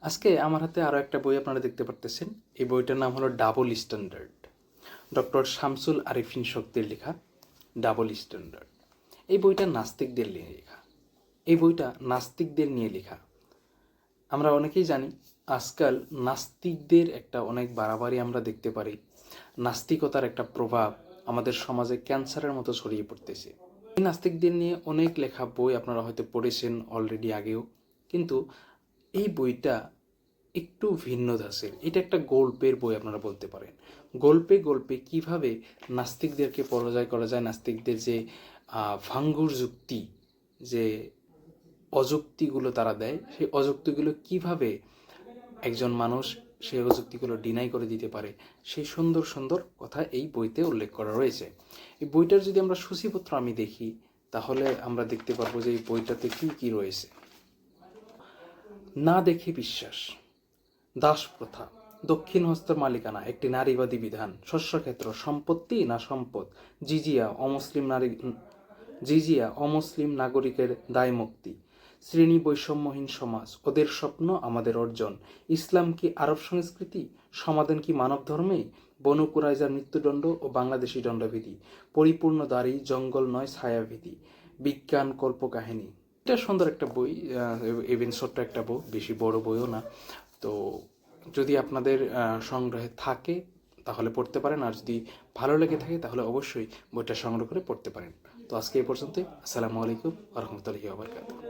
আজকে আমার হাতে আরও একটা বই আপনারা দেখতে পারতেছেন। এই বইটার নাম হলো double standard. Doctor Shamsul Arifin শক্তির লেখা ডাবল স্ট্যান্ডার্ড। এই বইটা নাস্তিকদের নিয়ে লেখা। এই বইটা নাস্তিকদের নিয়ে লেখা। আমরা অনেকেই জানি আজকাল নাস্তিকদের একটা অনেক বাড়াবাড়ি আমরা দেখতে পারি। নাস্তিকতার একটা প্রভাব আমাদের সমাজে ক্যান্সারের মতো ছড়িয়ে পড়তেছে। এই নাস্তিকদের নিয়ে অনেক লেখা বই আপনারা হয়তো পড়েছেন অলরেডি আগেও, কিন্তু এই বইটা একটু ভিন্ন ধাঁচের। এটা একটা গল্পের বই আপনারা বলতে পারেন। গল্পে গল্পে কিভাবে নাস্তিকদেরকে পরাজয় করা যায়, নাস্তিকদের যে ভাঙ্গুর যুক্তি, যে অযুক্তিগুলো তারা দেয়, সেই অযুক্তিগুলো কিভাবে একজন মানুষ সেই অযুক্তিগুলো ডিনাই করে দিতে পারে, সেই সুন্দর সুন্দর কথা এই বইতে উল্লেখ করা রয়েছে। এই বইটার যদি আমরা সূচিপত্র আমি দেখি, তাহলে আমরা দেখতে পারবো যে এই বইটাতে কী কী রয়েছে। না দেখে বিশ্বাস, দাস প্রথা, দক্ষিণ হস্তের মালিকানা, একটি নারীবাদী বিধান, শস্যক্ষেত্র, সম্পত্তি না সম্পদ, জিজিয়া অমুসলিম নাগরিকের দায় মুক্তি, শ্রেণী বৈষম্যহীন সমাজ, ওদের স্বপ্ন আমাদের অর্জন, ইসলাম কি আরব সংস্কৃতি, সমাধান কি মানব ধর্মে, বনু কুরাইজার মৃত্যুদণ্ড ও বাংলাদেশি দণ্ডবিধি, পরিপূর্ণ দাড়ি জঙ্গল নয় ছায়াভীতি, বিজ্ঞান কল্পকাহিনী। এটা সুন্দর একটা বই, ইভেন ছোট্ট একটা বই, বেশি বড় বইও না। তো যদি আপনাদের সংগ্রহে থাকে তাহলে পড়তে পারেন, আর যদি ভালো লেগে থাকে তাহলে অবশ্যই বইটা সংগ্রহ করে পড়তে পারেন। তো আজকে এই পর্যন্তই। আসসালামু আলাইকুম ওয়া রাহমাতুল্লাহি ওয়া বারাকাতুহু।